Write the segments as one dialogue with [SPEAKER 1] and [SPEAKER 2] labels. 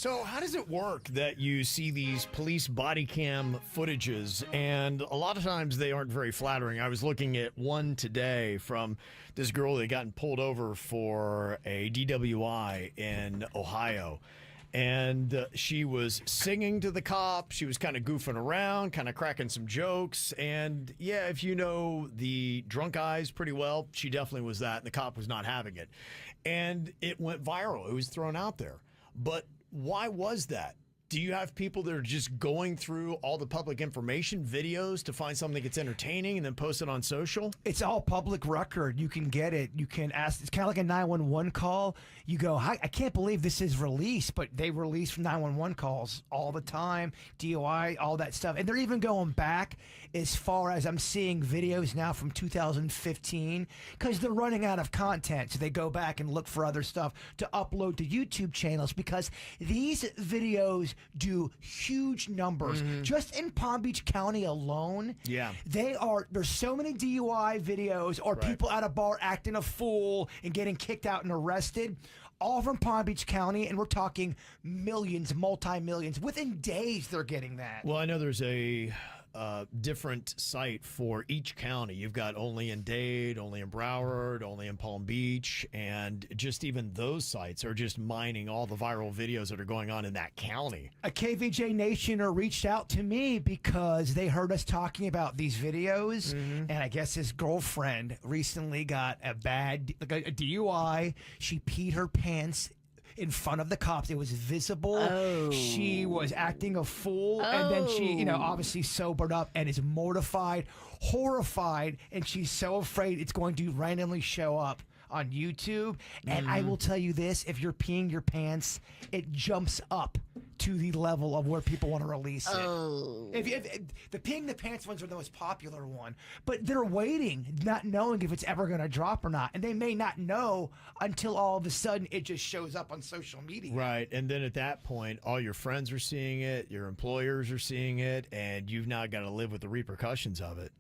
[SPEAKER 1] So how does it work that you see these police body cam footages, and a lot of times they aren't very flattering? I was looking at one today from this girl that gotten pulled over for a DWI in Ohio. And she was singing to the cop. She was kind of goofing around, kind of cracking some jokes. And yeah, if you know the drunk eyes pretty well, she definitely was that. And the cop was not having it. And it went viral. It was thrown out there. But why was that? Do you have people that are just going through all the public information videos to find something that's entertaining and then post it on social?
[SPEAKER 2] It's all public record. You can get it. You can ask. It's kind of like a 911 call. You go, I can't believe this is released, but they release 911 calls all the time, DOI, all that stuff. And they're even going back as far as I'm seeing videos now from 2015 because they're running out of content. So they go back and look for other stuff to upload to YouTube channels because these videos do huge numbers. Just in Palm Beach County alone, there's so many DUI videos or people at a bar acting a fool and getting kicked out and arrested, all from Palm Beach County, and we're talking millions, multi-millions. Within days, they're getting that.
[SPEAKER 1] Well, I know there's a different site for each county. You've got only in Dade, only in Broward, only in Palm Beach, and just even those sites are just mining all the viral videos that are going on in that county.
[SPEAKER 2] A KVJ Nationer reached out to me because they heard us talking about these videos, and I guess his girlfriend recently got a DUI. She peed her pants in front of the cops. It was visible.
[SPEAKER 3] Oh.
[SPEAKER 2] She was acting a fool, and then she, obviously sobered up and is mortified, horrified, and she's so afraid it's going to randomly show up on YouTube. And I will tell you this, if you're peeing your pants, it jumps up to the level of where people want to release it. If the peeing the pants ones are the most popular one, but they're waiting, not knowing if it's ever going to drop or not. And they may not know until all of a sudden it just shows up on social media.
[SPEAKER 1] Right. And then at that point, all your friends are seeing it, your employers are seeing it, and you've now got to live with the repercussions of it.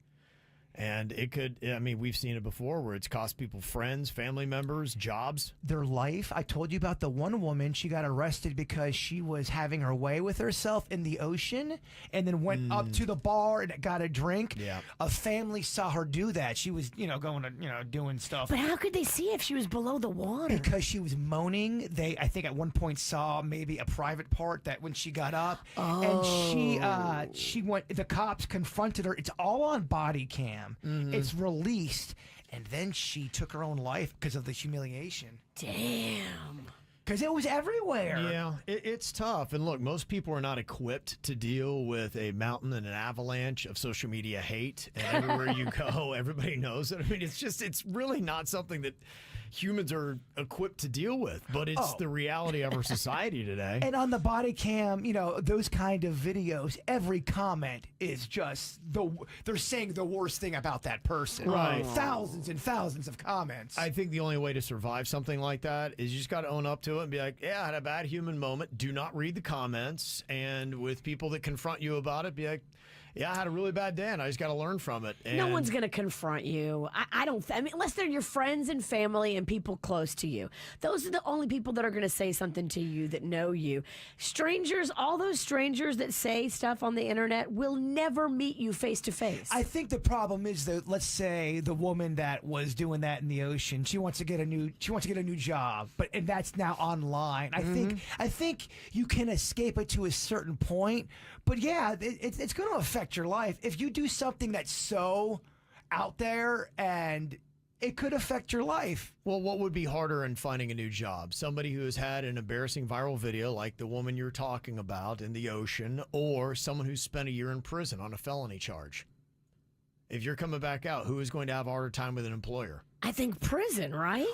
[SPEAKER 1] And it could, I mean, we've seen it before where it's cost people friends, family members, jobs.
[SPEAKER 2] Their life. I told you about the one woman, she got arrested because she was having her way with herself in the ocean and then went up to the bar and got a drink.
[SPEAKER 1] Yeah.
[SPEAKER 2] A family saw her do that. She was, going to, doing stuff.
[SPEAKER 3] But how could they see if she was below the water?
[SPEAKER 2] Because she was moaning. They, I think at one point saw maybe a private part that when she got up and she went, the cops confronted her. It's all on body cam. It's released, and then she took her own life because of the humiliation.
[SPEAKER 3] Damn.
[SPEAKER 2] Because it was everywhere.
[SPEAKER 1] Yeah, it's tough. And look, most people are not equipped to deal with a mountain and an avalanche of social media hate. And everywhere you go, everybody knows it. I mean, it's really not something that humans are equipped to deal with, but it's the reality of our society today.
[SPEAKER 2] And on the body cam, those kind of videos, every comment is just they're saying the worst thing about that person.
[SPEAKER 1] Right.
[SPEAKER 2] Thousands and thousands of comments.
[SPEAKER 1] I think the only way to survive something like that is you just got to own up to it and be like, yeah, I had a bad human moment. Do not read the comments. And with people that confront you about it, be like, yeah, I had a really bad day and I just got to learn from it. And
[SPEAKER 3] no one's going to confront you. I don't, unless they're your friends and family and people close to you. Those are the only people that are going to say something to you that know you. Strangers, all those strangers that say stuff on the internet will never meet you face to face.
[SPEAKER 2] I think the problem is that, let's say the woman that was doing that in the ocean, she wants to get a new job, and that's now online. I think you can escape it to a certain point, but yeah, it's going to affect your life if you do something that's so out there, and it could affect your life.
[SPEAKER 1] Well, what would be harder in finding a new job? Somebody who has had an embarrassing viral video like the woman you're talking about in the ocean, or someone who's spent a year in prison on a felony charge? If you're coming back out, who is going to have a harder time with an employer?
[SPEAKER 3] I think prison, right?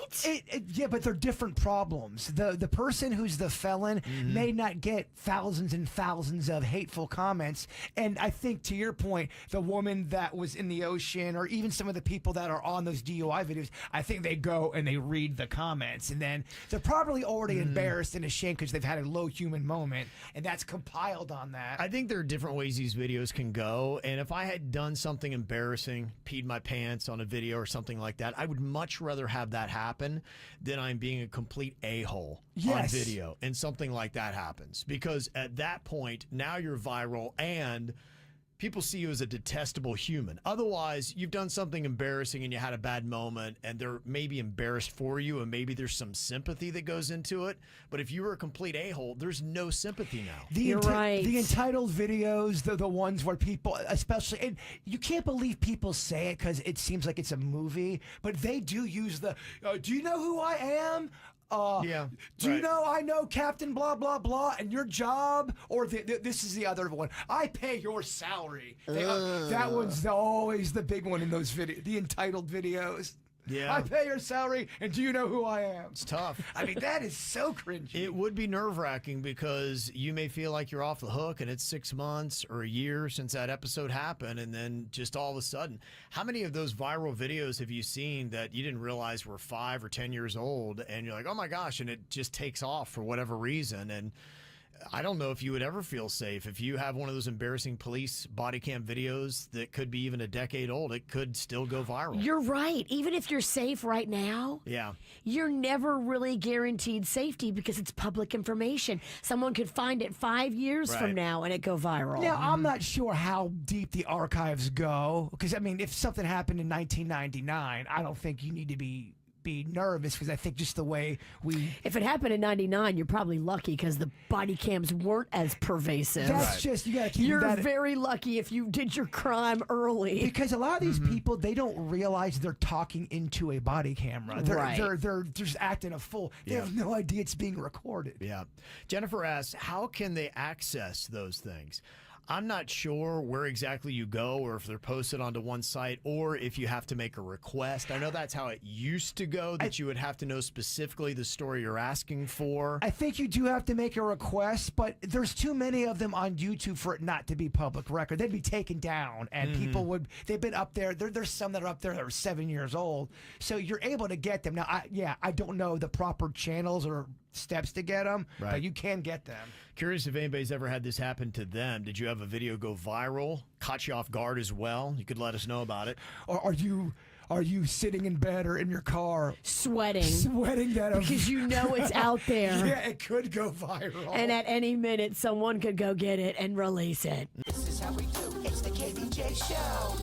[SPEAKER 2] Yeah, but they're different problems. The person who's the felon may not get thousands and thousands of hateful comments. And I think, to your point, the woman that was in the ocean, or even some of the people that are on those DUI videos, I think they go and they read the comments. And then they're probably already embarrassed and ashamed because they've had a low human moment. And that's compiled on that.
[SPEAKER 1] I think there are different ways these videos can go. And if I had done something embarrassing, peed my pants on a video or something like that, I would would much rather have that happen than I'm being a complete a-hole on
[SPEAKER 2] Yes.
[SPEAKER 1] video and something like that happens. Because at that point, now you're viral and people see you as a detestable human. Otherwise, you've done something embarrassing and you had a bad moment and they're maybe embarrassed for you and maybe there's some sympathy that goes into it. But if you were a complete a-hole, there's no sympathy now.
[SPEAKER 3] You're right.
[SPEAKER 2] The entitled videos, the ones where people, especially, and you can't believe people say it because it seems like it's a movie, but they do use the, do you know who I am?
[SPEAKER 1] Yeah,
[SPEAKER 2] Do you
[SPEAKER 1] right.
[SPEAKER 2] know I know Captain blah blah blah and your job? Or this is the other one. I pay your salary. That one's always the big one in those the entitled videos.
[SPEAKER 1] Yeah.
[SPEAKER 2] I pay your salary, and do you know who I am?
[SPEAKER 1] It's tough.
[SPEAKER 2] I mean, that is so cringy.
[SPEAKER 1] It would be nerve-wracking because you may feel like you're off the hook and it's 6 months or a year since that episode happened, and then just all of a sudden, how many of those viral videos have you seen that you didn't realize were 5 or 10 years old and you're like, oh my gosh, and it just takes off for whatever reason? And I don't know if you would ever feel safe if you have one of those embarrassing police body cam videos that could be even a decade old. It could still go viral.
[SPEAKER 3] You're right. Even if you're safe right now,
[SPEAKER 1] Yeah.
[SPEAKER 3] you're never really guaranteed safety because it's public information. Someone could find it 5 years
[SPEAKER 1] Right.
[SPEAKER 3] from now and it go viral.
[SPEAKER 2] Now, I'm not sure how deep the archives go, because, I mean, if something happened in 1999, I don't think you need to be nervous, because I think just the way we...
[SPEAKER 3] If it happened in 99, you're probably lucky because the body cams weren't as pervasive.
[SPEAKER 2] That's just, you got to keep
[SPEAKER 3] You're
[SPEAKER 2] that...
[SPEAKER 3] very lucky if you did your crime early.
[SPEAKER 2] Because a lot of these people, they don't realize they're talking into a body camera.
[SPEAKER 3] Right.
[SPEAKER 2] They're just acting a fool. They
[SPEAKER 1] Yeah.
[SPEAKER 2] have no idea it's being recorded.
[SPEAKER 1] Yeah. Jennifer asks, how can they access those things? I'm not sure where exactly you go or if they're posted onto one site or if you have to make a request. I know that's how it used to go, that you would have to know specifically the story you're asking for.
[SPEAKER 2] I think you do have to make a request, but there's too many of them on YouTube for it not to be public record. They'd be taken down, and people would... They've been up there. There's some that are up there that are 7 years old, so you're able to get them. Now, I don't know the proper channels or steps to get them,
[SPEAKER 1] Right.
[SPEAKER 2] but you can get them.
[SPEAKER 1] Curious if anybody's ever had this happen to them. Did you have a video go viral? Caught you off guard as well? You could let us know about it.
[SPEAKER 2] Or are you sitting in bed or in your car
[SPEAKER 3] Sweating.
[SPEAKER 2] sweating that
[SPEAKER 3] Because you know it's out there.
[SPEAKER 2] yeah, it could go viral.
[SPEAKER 3] And at any minute, someone could go get it and release it.
[SPEAKER 4] This is how we do. It's the KBJ Show.